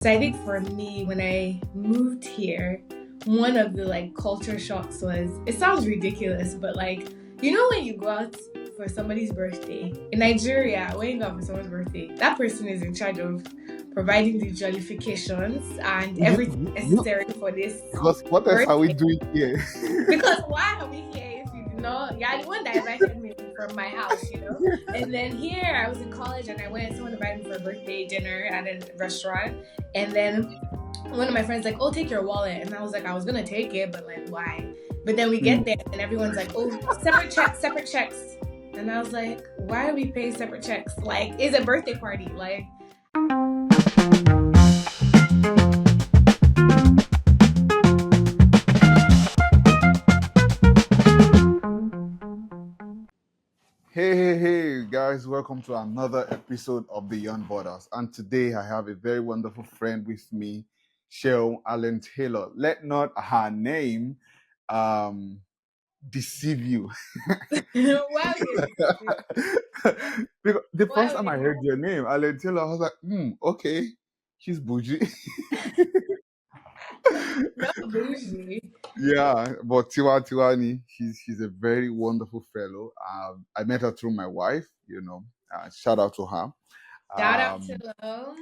So I think for me, when I moved here, one of the culture shocks was, it sounds ridiculous, but when you go out for somebody's birthday in Nigeria, when you go out for someone's birthday, that person is in charge of providing the jollifications and You, everything you, necessary for this because what else are we birthday. doing here? Because why are we here if you do not? You're the one that invited me from my house. And then here I was in college and I went. Someone invited me for a birthday dinner at a restaurant, and then one of my friends like, "Oh, take your wallet," and I was like, I was gonna take it, but why? But then we Hmm. get there and everyone's like, "Oh, separate checks, separate checks," and I was like, "Why are we paying separate checks? Like, it's a birthday party, like." Hey, guys, welcome to another episode of Beyond Borders. And today I have a very wonderful friend with me, Seun Taylor. Let not her name um, deceive you. Why would it be? Because the Why first would time I it heard your name, Alan Taylor, I was like, okay, she's bougie. not bougie? Yeah, but Tiwa Tiwani, she's a very wonderful fellow. I met her through my wife, shout out to her. Shout out to Um, them.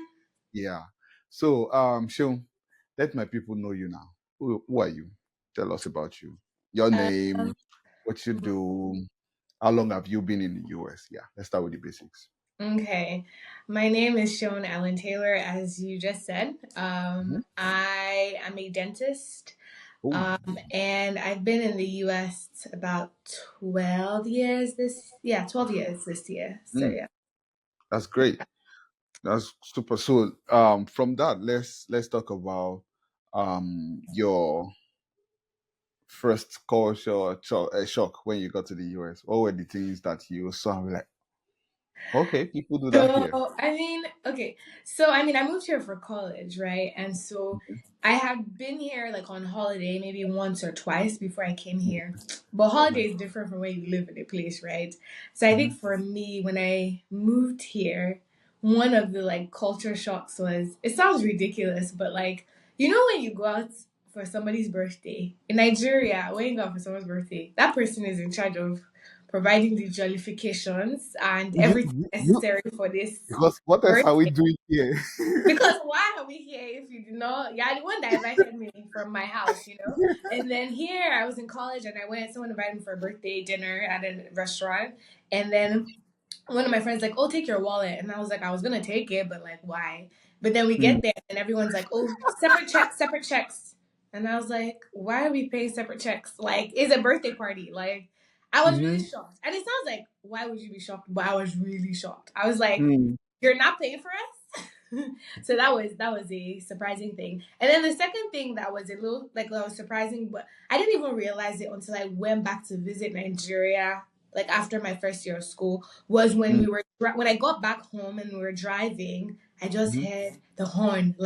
yeah. So, Sean, let my people know you now. Who are you? Tell us about you. Your name, Um, what you do, how long have you been in the US? Yeah, let's start with the basics. Okay. My name is Sean Allen Taylor, as you just said. Mhm. I am a dentist, Oh, and I've been in the US about 12 years 12 years this year. So, mm, yeah. that's great. That's super. So, from that, let's talk about your first culture shock when you got to the US? What were the things that you saw and were like, okay, people do that here? I moved here for college, right? And so I had been here on holiday maybe once or twice before I came here. But holiday is different from when you live in a place, right? So I think Mhm. for me, when I moved here, one of the culture shocks was, it sounds ridiculous, but when you go out for somebody's birthday in Nigeria, when you go out for someone's birthday, that person is in charge of providing the jollifications and You, everything you, necessary for this because what else are we birthday. doing here? Because why are we here if you do not? You're the one that invited me from my house. And then here I was in college and I went. Someone invited me for a birthday dinner at a restaurant, and then one of my friends like, "Oh, take your wallet," and I was like, I was gonna take it, but why? But then we Hmm. get there and everyone's like, "Oh, separate checks, separate checks," and I was like, "Why are we paying separate checks? Like, it's a birthday party." I was really Hmm. shocked, and it sounds like, why would you be shocked? But I was really shocked. I was like, Hmm. "You're not paying for us." So that was a surprising thing. And then the second thing that was a little that was surprising, but I didn't even realize it until I went back to visit Nigeria after my first year of school, was when Hmm. when I got back home and we were driving. I just Hmm. heard the horn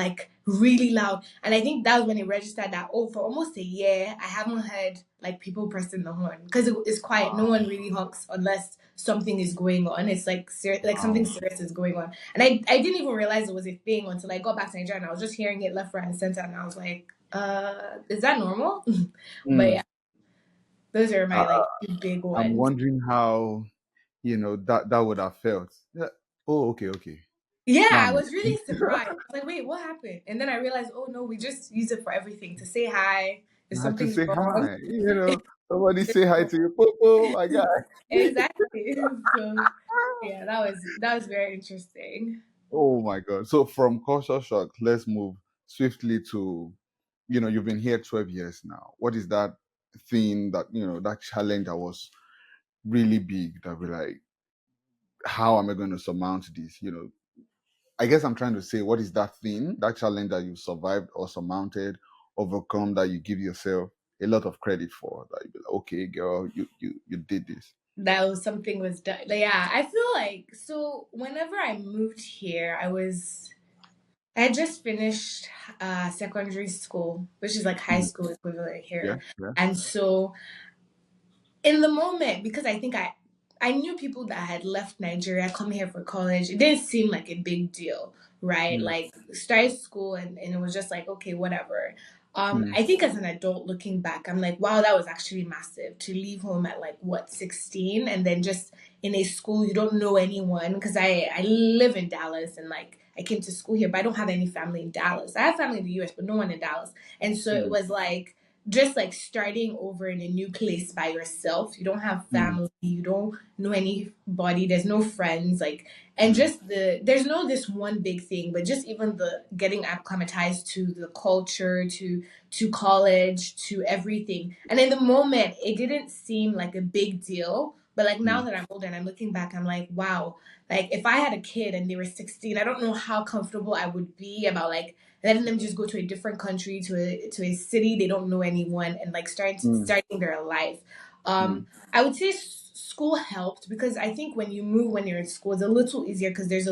really loud, and I think that was when it registered that, oh, for almost a year I haven't heard people pressing the horn because it's quiet. No one Wow. really honks unless something is going on. It's like something Wow. serious is going on, and I didn't even realize it was a thing until I got back to Nigeria and I was just hearing it left, right, and center, and I was like, is that normal? But Hmm. yeah, those are my Uh, two big I'm ones. wondering how that would have felt. Yeah. Oh, okay. Yeah, Now I I'm was really surprised. I was like, wait, what happened? And then I realized, oh no, we just use it for everything, to say hi if I have to something's say wrong. hi. Somebody say hi to you, Popo, my guy. Exactly. So yeah, that was very interesting. Oh my God. So from culture shock, let's move swiftly to, you've been here 12 years now. What is that thing that challenge that was really big that we like, how am I going to surmount this? I guess I'm trying to say, what is that thing, that challenge that you survived or surmounted, overcome, that you give yourself a lot of credit for? That you be like, okay, girl, you did this. That was something was done. Yeah, I feel like, so whenever I moved here, I had just finished secondary school, which is like high Mm. school equivalent Yeah, here. yeah. And so in the moment, because I think I knew people that had left Nigeria, come here for college, it didn't seem like a big deal. right? mm, Like started school and it was just like, okay, whatever. mm, I think as an adult looking back, I'm like, wow, that was actually massive to leave home at like what, 16, and then just in a school you don't know anyone. Because I live in Dallas and like I came to school here, but I don't have any family in Dallas. I have family in the US, but no one in Dallas. And so it mm, was like just like starting over in a new place by yourself. You don't have mm, family, you don't know anybody, there's no friends, like, and mm. just there's no this one big thing, but just even the getting acclimatized to the culture, to college, to everything. And in the moment it didn't seem like a big deal, but like now Mm, that I'm older and I'm looking back, I'm like, wow, like if I had a kid and they were 16, I don't know how comfortable I would be about like letting them just go to a different country, to a city they don't know anyone, and like mm, starting their life. mm. I would say school helped, because I think when you move when you're in school, it's a little easier because there's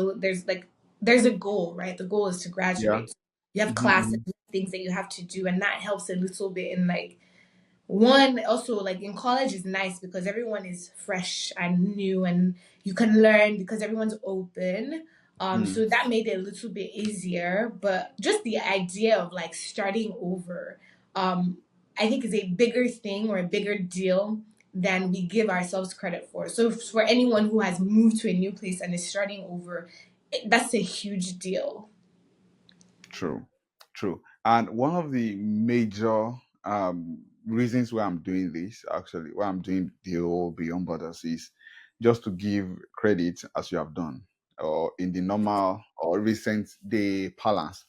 a goal, right? The goal is to Yeah. graduate. You have Mhm, classes, mhm, things that you have to do, and that helps a little bit in like one. Also, like in college is nice because everyone is fresh and new, and you can learn because everyone's open. mm. So that made it a little bit easier, but just the idea of like starting over, um I think is a bigger thing or a bigger deal than we give ourselves credit for. So for anyone who has moved to a new place and is starting over, that's a huge deal. True, true. And one of the major reasons why I'm doing this, actually, why I'm doing the whole Beyond Borders, is just to give credit as you have done, or in the normal or recent day balance,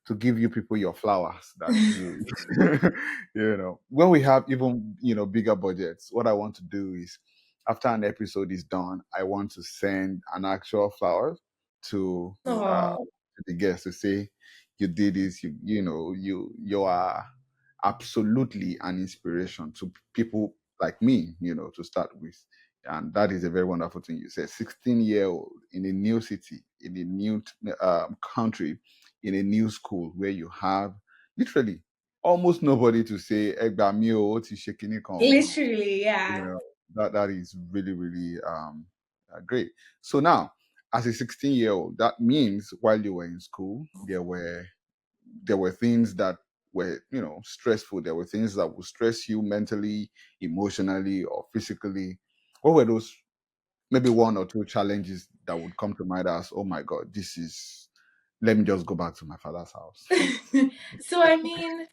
to give you people your flowers that you you know, when we have even, you know, bigger budgets, what I want to do is, after an episode is done, I want to send an actual flower to Oh, the guests to say, you did this, you know, you are absolutely an inspiration to people like me, you know, to start with. And that is a very wonderful thing you said. 16-year-old in a new city, in a new country, in a new school where you have literally almost nobody to say, "Egba mi o, o ti ṣe kinní kan o." literally, You yeah. know, that is really, really great. So now, as a 16-year-old, that means while you were in school, there were things that were, you know, stressful. There were things that would stress you mentally, emotionally, or physically. What were those, maybe one or two challenges that would come to mind as, oh my God, this is, let me just go back to my father's house? So I mean,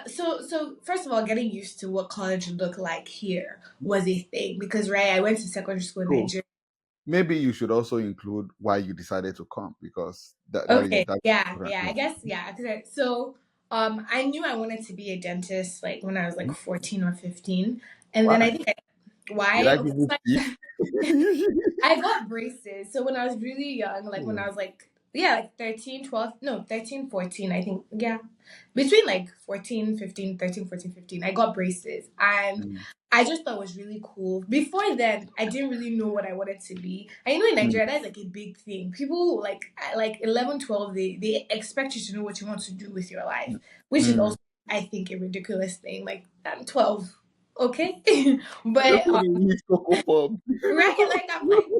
so first of all, getting used to what college looked like here was a thing, because right, I went to secondary school in Cool. Nigeria. Maybe you should also include why you decided to come, because that is Okay, that. yeah, I guess, yeah. So I knew I wanted to be a dentist like when I was like 14 or 15, and then I Why? think Did why? I Okay, give you so speech? I got braces. So when I was really young, like when I was like, yeah, like 13, 12, no, 13, 14, I think. Yeah. Between like 14, 15, 13, 14, 15, I got braces. And Mm, I just thought it was really cool. Before then, I didn't really know what I wanted to be. And you know, in mm, Nigeria, that's like a big thing. People like at like 11, 12, they expect you to know what you want to do with your life, mm, which is mm. also, I think, a ridiculous thing. Like, I'm 12. Okay. Just but want to eat Cocoa Pop. right, like I'm like,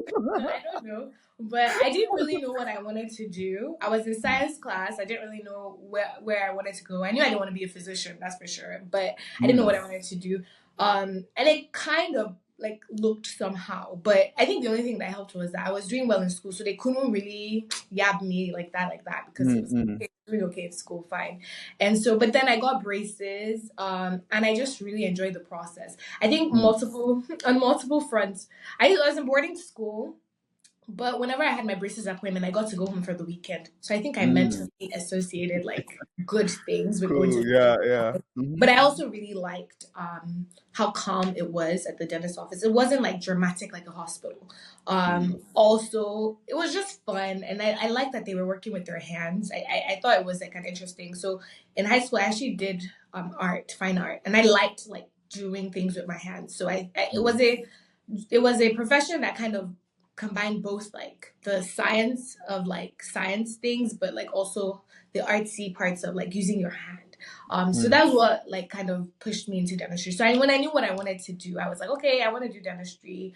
I don't know. But I didn't really know what I wanted to do. I was in science class. I didn't really know where I wanted to go. I knew I didn't want to be a physician, that's for sure. But I didn't know Mm, what I wanted to do. And it kind of like looked somehow. But I think the only thing that helped was that I was doing well in school, so they couldn't really yab me like that, because it mm, was mm, really okay at school, fine. And so, but then I got braces, and I just really enjoyed the process. I think mm, multiple on multiple fronts. I was in boarding school, but whenever I had my braces appointment, I got to go home for the weekend. So I think I mm. mentally associated like good things with going Cool. to. Yeah, yeah. Hmm. But I also really liked how calm it was at the dentist office. It wasn't like dramatic like a hospital. Mm, Also, it was just fun, and I liked that they were working with their hands. I thought it was like an interesting. So in high school, I actually did fine art, and I liked like doing things with my hands. So mm, it was a profession that kind of combined both like the science of like science things, but like also the artsy parts of like using your hand. So mm, that was what like kind of pushed me into dentistry. So when I knew what I wanted to do, I was like, okay, I want to do dentistry.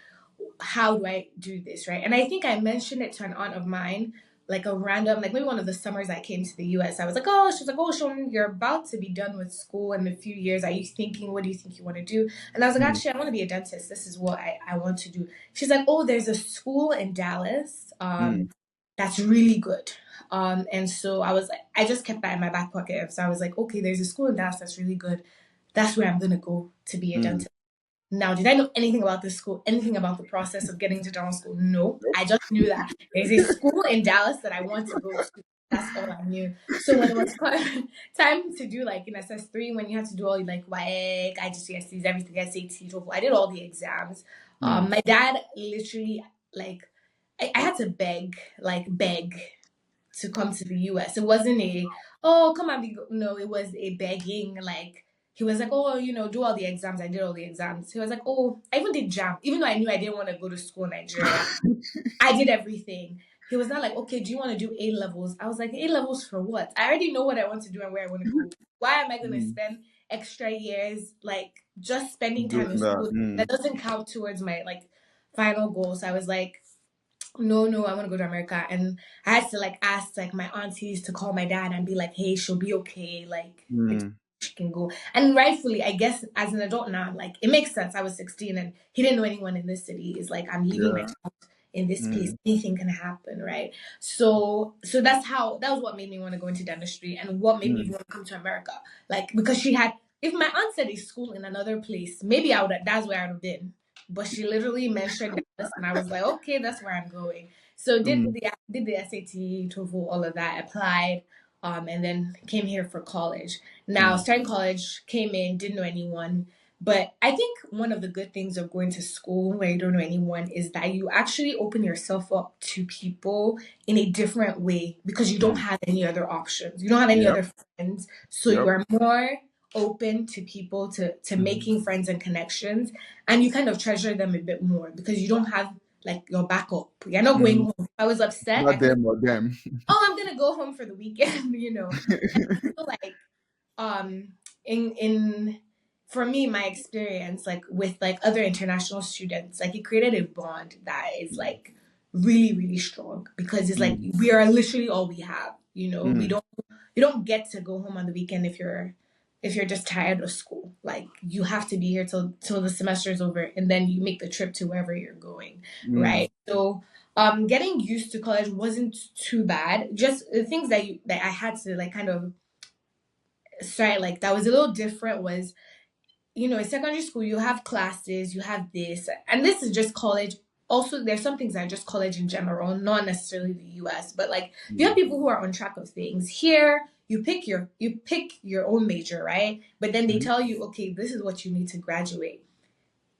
How do I do this, right? And I think I mentioned it to an aunt of mine like a random, like maybe one of the summers I came to the US. I was like, oh, she's like, oh, Sean, you're about to be done with school in a few years. Are you thinking, what do you think you want to do? And I was like, Mm, actually, I want to be a dentist. This is what I want to do. She's like, oh, there's a school in Dallas mm, that's really good. And so I was like, I just kept that in my back pocket. So I was like, okay, there's a school in Dallas that's really good. That's where I'm going to go to be a mm. dentist. Now, did I know anything about this school, anything about the process of getting to dental school? No. Nope. I just knew that there's a school in Dallas that I want to go to. That's all I knew. So when it was time to do like in SS3, when you have to do all like WAEC, IGCSEs, everything, SAT, TOEFL, I did all the exams. Mm, My dad literally like I had to beg to come to the US. It wasn't a, oh, come and be, no, it was a begging. Like, he was like, oh, do all the exams. I did all the exams. He was like, oh, I even did JAM. Even though I knew I didn't want to go to school in Nigeria, I did everything. He was not like, okay, do you want to do A levels? I was like, A levels for what? I already know what I want to do and where I want to go. Why am I going to mm. spend extra years, like, just spending time in Doing that. school Mm, that doesn't count towards my, like, final goals? I was like, no, I want to go to America. And I had to like ask like my aunties to call my dad and be like, hey, she'll be okay. Like, mm. she can go. And rightfully, I guess as an adult now, like it makes sense. I was 16 and he didn't know anyone in this city. It's like I'm leaving my Yeah. child in this place. Mm, Anything can happen, right? So that was what made me want to go into dentistry and what made me mm, even want to come to America. Like because she had if my aunt said a school in another place, maybe I would have that's where I would have been. But she literally mentioned Dallas and I was like, okay, that's where I'm going. So mm, did the SAT, TOEFL, all of that, applied, and then came here for college. Now, mm, starting college, came in, didn't know anyone. But I think one of the good things of going to school where you don't know anyone is that you actually open yourself up to people in a different way because you don't mm. have any other options. You don't have any Yep. other friends. So you Yep. are more open to people to Mm, making friends and connections and you kind of treasure them a bit more because you don't have like your backup. You're not going mm. home. If I was upset, I Not could have, them or them. oh, I'm gonna go home for the weekend. So like in for me my experience like with like other international students like it created a bond that is like really really strong because it's like Mm, we are literally all we have we mm, don't you don't get to go home on the weekend if you're just tired of school like you have to be here till the semester is over and then you make the trip to wherever you're going mm, right so getting used to college wasn't too bad just the things that I had to like kind of sorry, like that was a little different was, in secondary school you have classes, you have this, and this is just college. Also, there's some things that are just college in general, not necessarily the US, but like you have mm, people who are on track of things. Here, you pick your own major, right? But then they mm, tell you, okay, this is what you need to graduate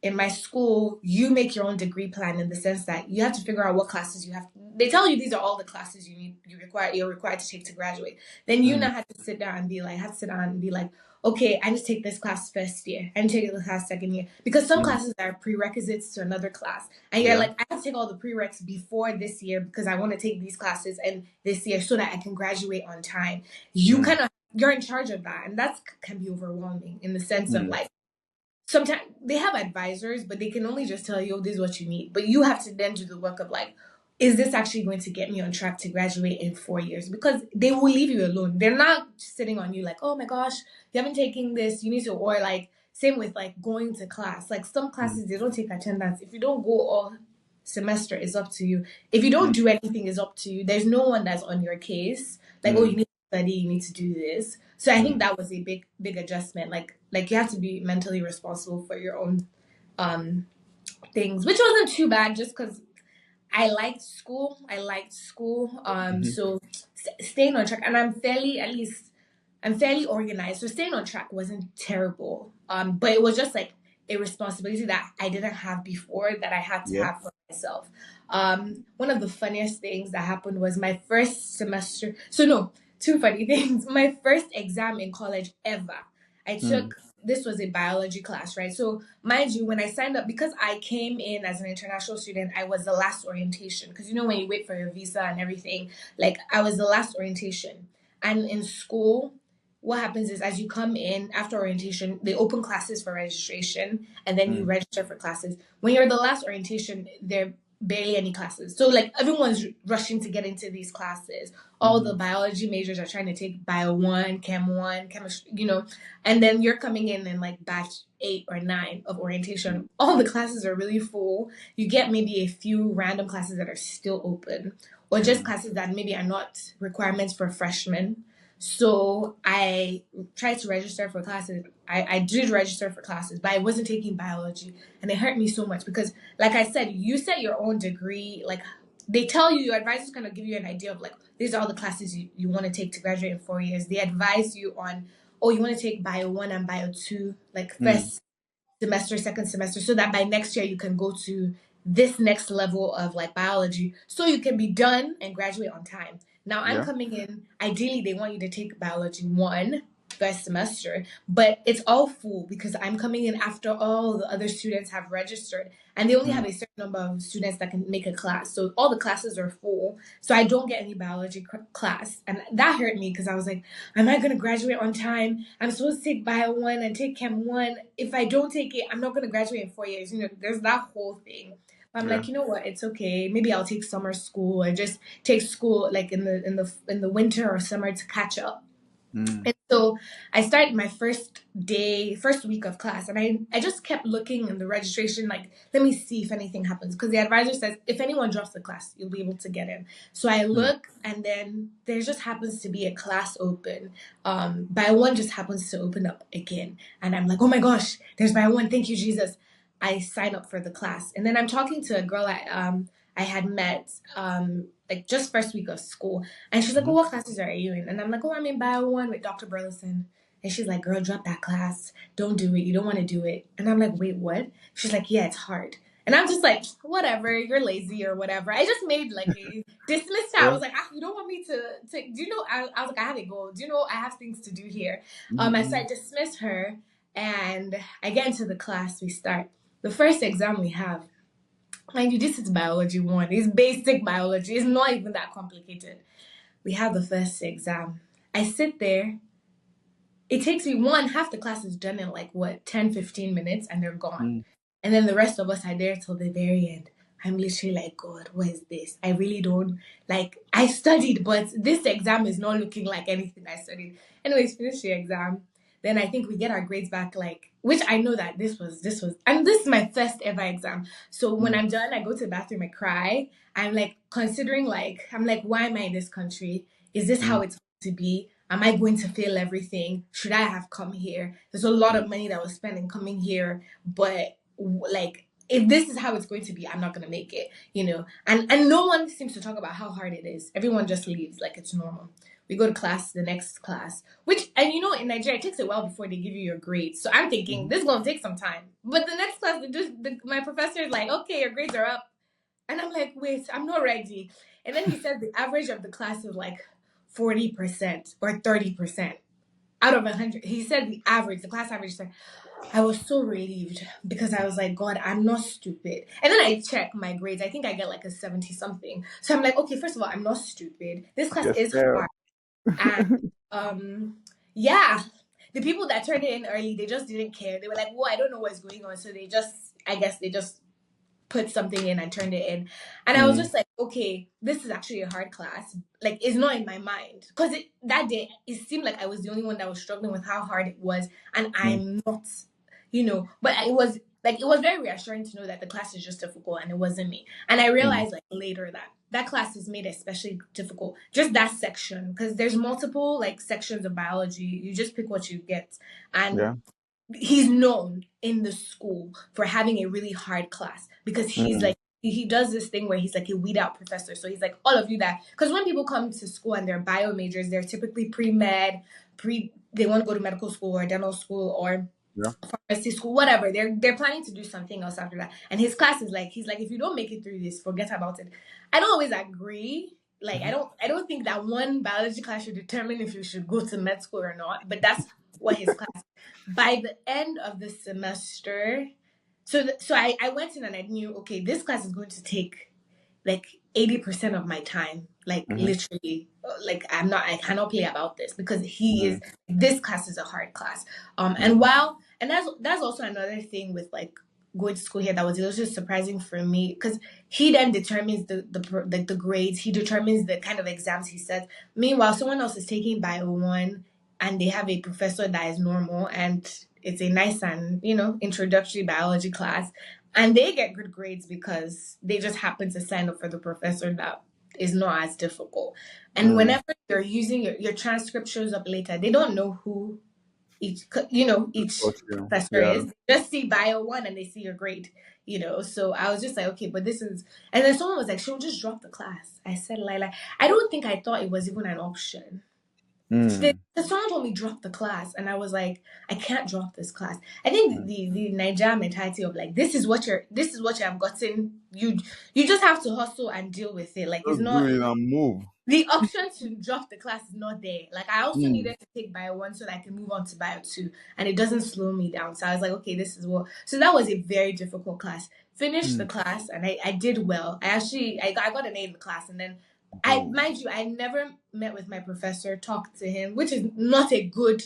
in my school, you make your own degree plan in the sense that you have to figure out what classes you have. They tell you these are all the classes you're required to take to graduate. Then you mm. now have to sit down and be like, have to sit down and be like, okay, I need to take this class first year, I need to take this class second year, because some Mm. classes are prerequisites to another class, and you're Yeah. like, I have to take all the prereqs before this year because I want to take these classes and this year so that I can graduate on time. You Mm, kind of you're in charge of that, and that can be overwhelming in the sense of mm, like sometimes they have advisors, but they can only just tell you, oh, this is what you need. But you have to then do the work of like, is this actually going to get me on track to graduate in 4 years? Because they will leave you alone. They're not sitting on you like, oh my gosh, you haven't taken this, you need to, or like, same with like going to class. Like some mm, classes, they don't take attendance. If you don't go all semester, it's up to you. If you don't mm, do anything, it's up to you. There's no one that's on your case. Like, oh, you mm, need to study, you need to do this. So I think mm, that was a big adjustment. Like you have to be mentally responsible for your own um things, which wasn't too bad just because I liked school. I liked school. mhm. So staying on track, and I'm fairly organized. So staying on track wasn't terrible. But it was just like a responsibility that I didn't have before that I had to Yeah. have for myself. One of the funniest things that happened was my first semester. So no, two funny things. My first exam in college ever. I Mm, took this was a biology class, right? So mind you, when I signed up, because I came in as an international student, I was the last orientation. Because when you wait for your visa and everything, like I was the last orientation. And in school, what happens is as you come in after orientation, they open classes for registration and then you mm, register for classes. When you're the last orientation, barely any classes. So like everyone's rushing to get into these classes. All the biology majors are trying to take bio one, chemistry, and then you're coming in like batch 8 or 9 of orientation. All the classes are really full. You get maybe a few random classes that are still open, or just classes that maybe are not requirements for freshmen. So I tried to register for classes. I did register for classes, but I wasn't taking biology. And it hurt me so much because, like I said, you set your own degree. Like, they tell you, your advisor's going to give you an idea of, like, these are all the classes you want to take to graduate in 4 years. They advise you on, oh, you want to take bio 1 and bio 2, like Mm. first semester, second semester, so that by next year you can go to this next level of like biology, so you can be done and graduate on time. Now I'm Yeah. coming in, ideally they want you to take biology 1 first semester, but it's all full because I'm coming in after all the other students have registered, and they only have Mm. a certain number of students that can make a class. So all the classes are full. So I don't get any biology class. And that hurt me because I was like, am I going to graduate on time? I'm supposed to take bio 1 and take chem 1. If I don't take it, I'm not going to graduate in 4 years. There's that whole thing. But I'm Yeah. like, you know what? It's okay. Maybe I'll take summer school or just take school like in the winter or summer to catch up. Mm. And so I started my first week of class, and I just kept looking in the registration, like, let me see if anything happens. Because the advisor says, if anyone drops the class, you'll be able to get in. So I Mm. look, and then there just happens to be a class open. Bio 1 just happens to open up again. And I'm like, oh my gosh, there's bio 1. Thank you, Jesus. I sign up for the class. And then I'm talking to a girl I had met like just first week of school, and she's like, "Oh, Mhm. what classes are you in?" And I'm like, "Oh, I'm in bio 1 with Dr. Burleson." And she's like, "Girl, drop that class. Don't do it. You don't want to do it." And I'm like, "Wait, what?" She's like, "Yeah, it's hard." And I'm just like, "Whatever. You're lazy or whatever." I just made like a dismissed her. I Yeah. was like, "You don't want me to do you know?" I was like, "I have a goal. Do you know I have things to do here?" So I Mm. dismiss her, and I get into the class. We start the first exam we have. Mind you, this is biology 1. It's basic biology. It's not even that complicated. We have the first exam. I sit there. It takes me half the class is done in like what, 10, 15 minutes, and they're gone. Mm. And then the rest of us are there till the very end. I'm literally like, God, what is this? I really don't like, I studied, but this exam is not looking like anything I studied. Anyways, finish the exam. Then I think we get our grades back, like, which I know that and this is my first ever exam. So when Mm. I'm done, I go to the bathroom, I cry. I'm like considering, like, I'm like, why am I in this country? Is this Mm. how it's going to be? Am I going to fail everything? Should I have come here? There's a lot Mm. of money that was spent in coming here, but like, if this is how it's going to be, I'm not going to make it. And no one seems to talk about how hard it is. Everyone just leaves like it's normal. We go to class, the next class, which, and in Nigeria, it takes a while before they give you your grades. So I'm thinking Mhm. this is going to take some time. But the next class, my professor is like, okay, your grades are up. And I'm like, wait, I'm not ready. And then he said the average of the class is like 40% or 30% out of 100. He said the class average. I was so relieved because I was like, God, I'm not stupid. And then I check my grades. I think I get like a 70 something. So I'm like, okay, first of all, I'm not stupid. This class Yes, is fair. hard. And yeah, the people that turned it in early, they just didn't care. They were like, well, I don't know what's going on. So I guess they just put something in and turned it in. And I was Mm. just like, okay, this is actually a hard class. Like, it's not in my mind. Because that day, it seemed like I was the only one that was struggling with how hard it was. And Mm. I'm not. But it was very reassuring to know that the class is just difficult and it wasn't me. And I Mm. realized like later that class is made especially difficult. Just that section. Because there's multiple like sections of biology. You just pick what you get. And Yeah. he's known in the school for having a really hard class because he's Mm. like he does this thing where he's like a weed out professor. So he's like, all of you that, because when people come to school and they're bio majors, they're typically pre-med, they want to go to medical school or dental school or Yeah. pharmacy school, whatever. They're planning to do something else after that. And his class is like, he's like, if you don't make it through this, forget about it. I don't always agree. Like, I Mhm. don't I don't think that one biology class should determine if you should go to med school or not. But that's what his class. By the end of the semester, so I went in and I knew, okay, this class is going to take like 80% of my time, like Mhm. literally, like I cannot play about this because Mm. this class is a hard class. Mm. And that's also another thing with like going to school here that was also surprising for me because he then determines the grades. He determines the kind of exams he sets. Meanwhile, someone else is taking bio one, and they have a professor that is normal, and it's a nice and introductory biology class, and they get good grades because they just happen to sign up for the professor that is not as difficult. And Mm. whenever you're using your transcript shows up later, they don't know who each Got you. professor Yeah. is. They just see bio one and they see your grade. So I was just like, okay, but this is, and then someone was like, she'll just drop the class. I said, Lila, I don't think I thought it was even an option. Mm. Someone told me drop the class, and I was like, I can't drop this class. I think Mm. the Nigerian mentality of like, this is what you have gotten. You just have to hustle and deal with it. Like, it's Just do not it and move. the option to drop the class is not there. Like, I also Mm. needed to take bio one so that I can move on to bio two, and it doesn't slow me down. So I was like, okay, this is what. So that was a very difficult class. Finished the Mm. class, and I did well. I got an A in the class, and then Oh. mind you, I never met with my professor, talked to him, which is not a good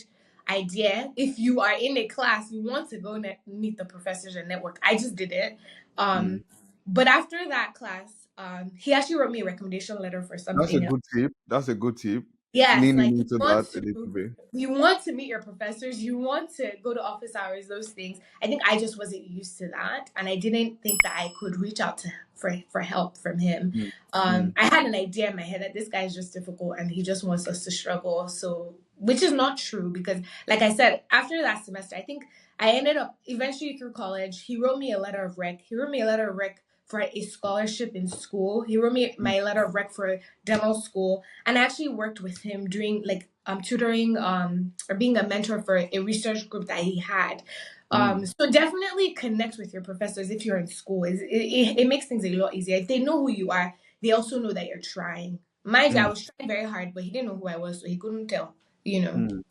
idea. If you are in a class, you want to go meet the professors and network. I just did it. Mm. But after that class, he actually wrote me a recommendation letter for That's a something else. good tip. That's a good tip. Yes, Leaning like into that a little bit. you want to meet your professors, you want to go to office hours, those things. I think I just wasn't used to that, and I didn't think that I could reach out to for help from him. Mm. Mm. I had an idea in my head that this guy is just difficult and he just wants us to struggle. So, which is not true because, like I said, after that semester, I think I ended up eventually through college. He wrote me a letter of rec. He wrote me a letter of rec for a scholarship in school. He wrote me Mm. my letter of rec for dental school, and I actually worked with him doing like tutoring or being a mentor for a research group that he had. Mm. So definitely connect with your professors if you're in school. It makes things a lot easier. If they know who you are, they also know that you're trying. Mind you, I Mm. was trying very hard, but he didn't know who I was, so he couldn't tell. Mm.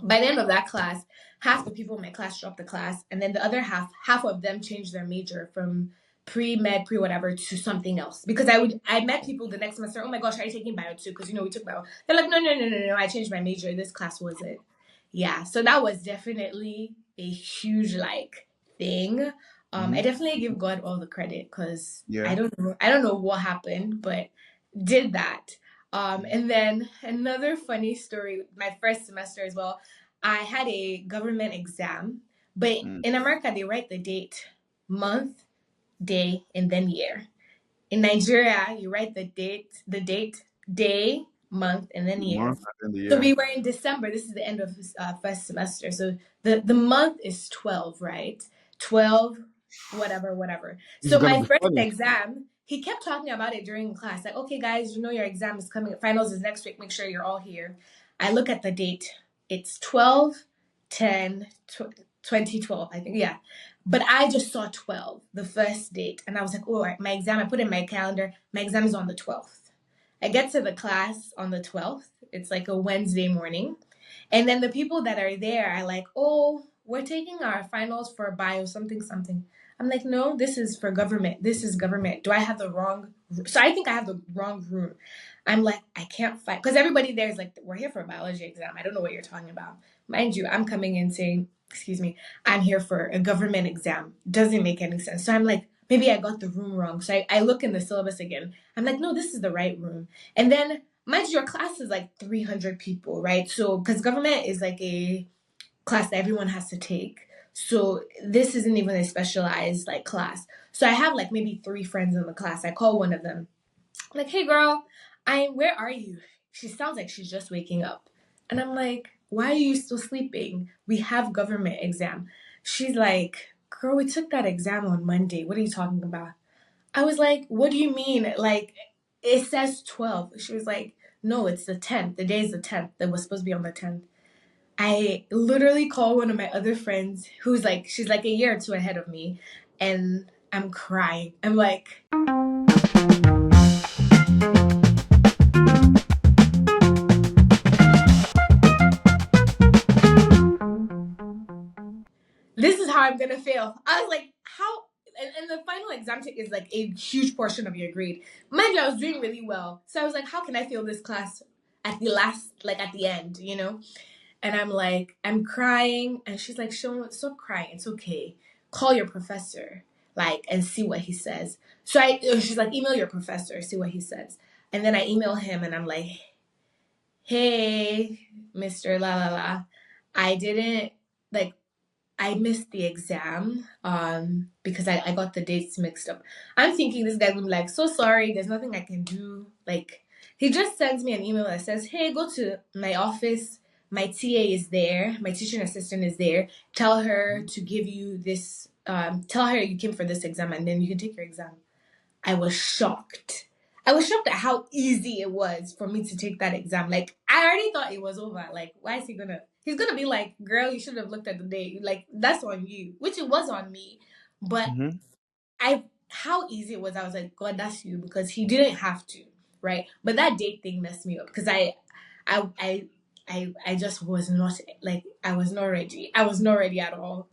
By the end of that class, half the people in my class dropped the class, and then the other half of them changed their major from pre-med, pre-whatever to something else. Because I met people the next semester, oh my gosh, are you taking bio too? Because we took bio. They're like, no, no, no, no, no, I changed my major. This class was it. Yeah, so that was definitely a huge like thing. I Mm. definitely give God all the credit because Yeah. I don't know what happened, but did that. And then another funny story, my first semester as well, I had a government exam, but Mm. in America, they write the date, month, day, and then year. In Nigeria, you write the date, day, month, and then The year. month and then the So we year. were in December. This is the end of first semester. So the month is 12, right? 12, whatever, whatever. This is So gonna my be first funny. exam, he kept talking about it during class. Like, okay, guys, your exam is coming. Finals is next week. Make sure you're all here. I look at the date. It's 12, 10, 2012, I think. Yeah. But I just saw 12, the first date. And I was like, oh, all right, my exam, I put in my calendar. My exam is on the 12th. I get to the class on the 12th. It's like a Wednesday morning. And then the people that are there are like, oh, we're taking our finals for bio something something. I'm like, no, this is for government. This is government. Do I have the wrong? So I think I have the wrong room. I'm like, I can't fight because everybody there is like, we're here for a biology exam. I don't know what you're talking about. Mind you, I'm coming in saying, excuse me, I'm here for a government exam. Doesn't make any sense. So I'm like, maybe I got the room wrong. So I look in the syllabus again. I'm like, no, this is the right room. And then mind you, your class is like 300 people, right? So, because government is like a class that everyone has to take. So, this isn't even a specialized like class. So, I have like maybe three friends in the class. I call one of them, I'm like, hey girl, where are you? She sounds like she's just waking up. And I'm like, why are you still sleeping? We have government exam. She's like, girl, we took that exam on Monday. What are you talking about? I was like, what do you mean? Like, it says 12. She was like, no, it's the 10th. The day is the 10th. That was supposed to be on the 10th. I literally call one of my other friends who's like, she's like a year or two ahead of me. And I'm crying. I'm like, this is how I'm going to fail. I was like, how? And the final exam is like a huge portion of your grade. Mind you, I was doing really well. So I was like, how can I fail this class at the last, like at the end? And I'm like, I'm crying. And she's like, Sean, stop crying. It's okay. Call your professor. like, and see what he says. So she's like, email your professor, see what he says. And then I email him and I'm like, hey, Mr. La La La, I didn't, like, I missed the exam because I got the dates mixed up. I'm thinking this guy's gonna be like, so sorry, there's nothing I can do. Like, he just sends me an email that says, hey, go to my office. My TA is there. My teaching assistant is there. Tell her to give you this, tell her you came for this exam and then you can take your exam. I was shocked. I was shocked at how easy it was for me to take that exam. Like, I already thought it was over. Like, why is he gonna? He's gonna be like, girl, you should have looked at the date. Like, that's on you, which it was on me. But Mm-hmm. how easy it was, I was like, God, that's you, because he didn't have to, right? But that date thing messed me up because I, I, I just was not, like, I was not ready. I was not ready at all.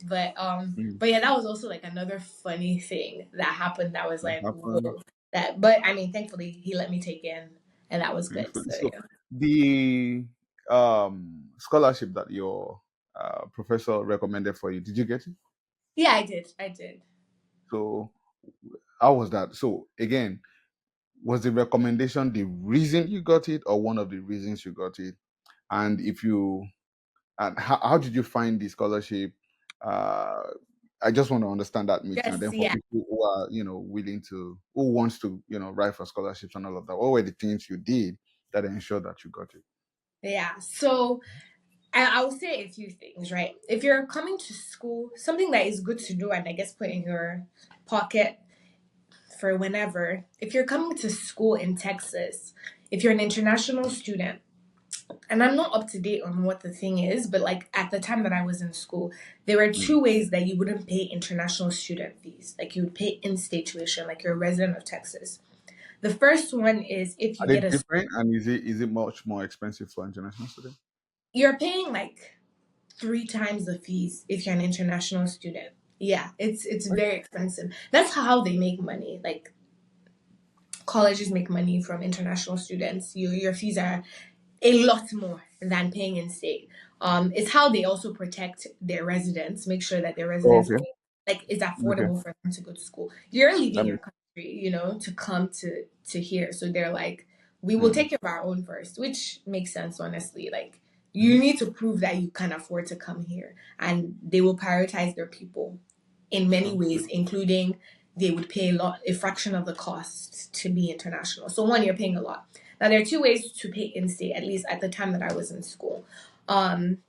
Mm. But yeah, that was also like another funny thing that happened. That was That like, happened. whoa. But I mean, thankfully, he let me take in, and that was good. Painfully. So So yeah, the scholarship that your professor recommended for you, did you get it? yeah, I did, I did. So how was that? So again, was the recommendation the reason you got it, or one of the reasons you got it? And if you and how did you find the scholarship? Uh, I just want to understand that mix, and Yes, then for yeah. people who are willing to, who wants to write for scholarships and all of that, what were the things you did that ensured that you got it? Yeah. So I will say a few things, right? If you're coming to school, something that is good to do and I guess put in your pocket for whenever, if you're coming to school in Texas, if you're an international student, and I'm not up to date on what the thing is, but like at the time that I was in school, there were Mm. two ways that you wouldn't pay international student fees. Like you would pay in-state tuition, like you're a resident of Texas. The first one is if you Are they get a, different, and is it much more expensive for international students? you're paying like three times the fees if you're an international student. Yeah, it's Right. very expensive. That's how they make money. Like colleges make money from international students. Your fees are a lot more than paying in state. It's how they also protect their residents, make sure that their Oh, residents okay. like it's Okay. affordable for them to go to school. You're leaving That your makes. country, to come to here. So they're like, we will Mm. take care of our own first, which makes sense honestly. Like you Mhm. need to prove that you can afford to come here, and they will prioritize their people in many Sure. ways, including they would pay a fraction of the cost to be international. So one, you're paying a lot. Now there are two ways to pay in-state, at least at the time that I was in school. Um,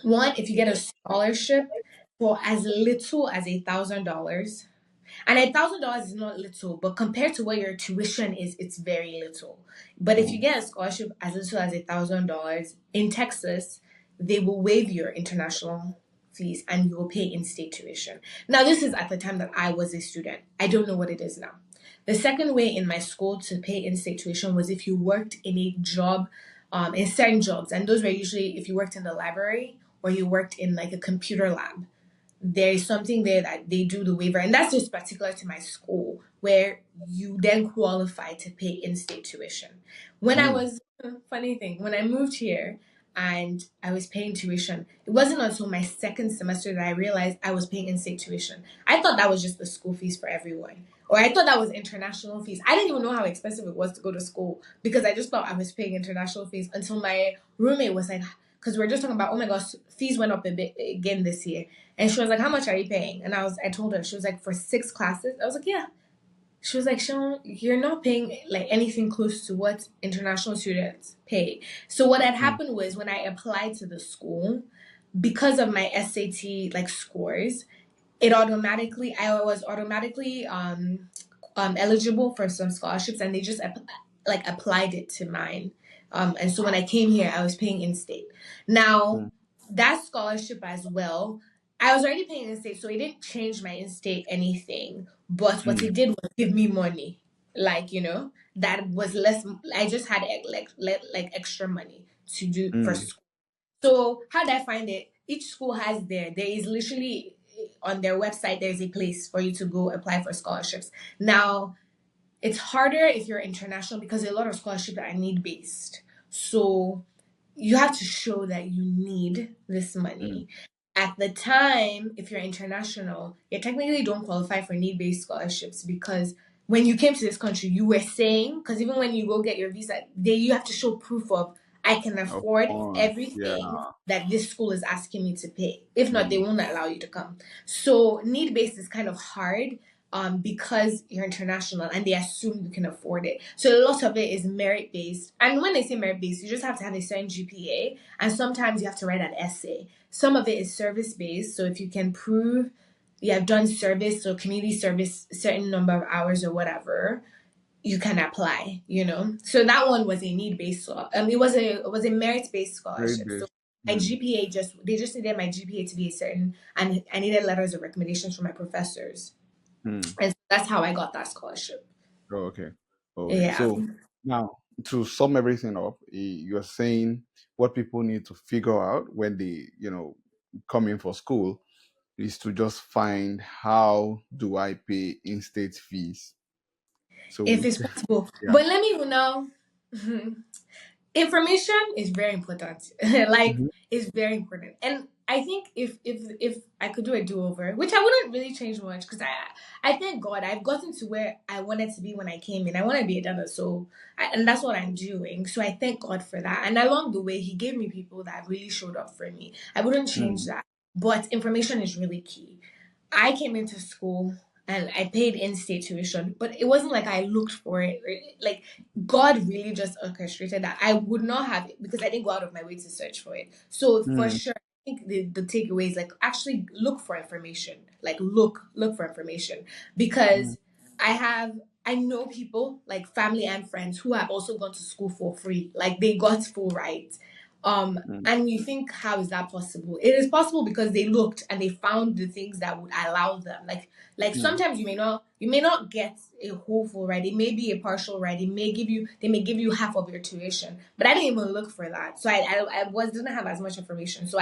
One, if you get a scholarship for as little as $1,000, and $1,000 is not little, but compared to what your tuition is, it's very little. But if you Mm. get a scholarship as little as $1,000 in Texas, they will waive your international fees and you will pay in-state tuition. Now, this is at the time that I was a student. I don't know what it is now. The second way in my school to pay in-state tuition was if you worked in a job, in certain jobs, and those were usually if you worked in the library or you worked in like a computer lab. There is something there that they do the waiver, and that's just particular to my school, where you then qualify to pay in-state tuition. When I Mm. was funny thing, when I moved here and I was paying tuition, it wasn't until my second semester that I realized I was paying in-state tuition. I thought that was just the school fees for everyone, or I thought that was international fees. I didn't even know how expensive it was to go to school because I just thought I was paying international fees until my roommate was like, because we are just talking about, oh my gosh, fees went up a bit again this year. And she was like, how much are you paying? And I told her, she was like, for 6 classes? I was like, yeah. She was like, Sean, you're not paying like anything close to what international students pay. So what had Mm. happened was when I applied to the school, because of my SAT like scores, I was automatically eligible for some scholarships, and they just like applied it to mine. And so when I came here, I was paying in state. Now Mm. that scholarship as well, I was already paying in state, so it didn't change my in state anything. But what Mm. it did was give me money, like that was less. I just had like extra money to do for Mm. school. So how did I find it? Each school has there is literally on their website there's a place for you to go apply for scholarships. Now it's harder if you're international because a lot of scholarships are need based. So you have to show that you need this Mm. money. at the time, if you're international, you technically don't qualify for need-based scholarships because when you came to this country, you were saying, because even when you go get your visa, you have to show proof of I can Of afford course. Yeah. everything that this school is asking me to pay. If not, they Mm. won't allow you to come. So need-based is kind of hard because you're international and they assume you can afford it. So a lot of it is merit based. And when they say merit based, you just have to have a certain GPA. And sometimes you have to write an essay. Some of it is service based. So if you can prove you have done service or community service, certain number of hours or whatever, you can apply, you know. So that one was a need based. It was a merit based Grade scholarship. So based. my Mm. GPA they just needed my GPA to be a certain, and I needed letters of recommendations from my professors. Mm. And so that's how I got that scholarship. Oh, okay. Okay. Yeah. So now to sum everything up, you're saying what people need to figure out when they, come in for school is to just find how do I pay in-state fees. So If which, it's possible. yeah. But let me know. Information is very important. Like Mhm. it's very important. And I think if I could do a do over, which I wouldn't really change much because I thank God I've gotten to where I wanted to be when I came in. I want to be a donor, and that's what I'm doing. So I thank God for that. And along the way, He gave me people that really showed up for me. I wouldn't change Mm. that. But information is really key. I came into school and I paid in-state tuition, but it wasn't like I looked for it. Like God really just orchestrated that. I would not have it because I didn't go out of my way to search for it. So for Mm. sure, I think the takeaway is like actually look for information. Like look for information Mm. because I know people like family and friends who have also gone to school for free. Like they got full rights. Mm. And you think, how is that possible? It is possible because they looked and they found the things that would allow them. Like Mm. sometimes you may not get a whole full ride. It may be a partial ride. They may give you half of your tuition. But I didn't even look for that. So I didn't have as much information. So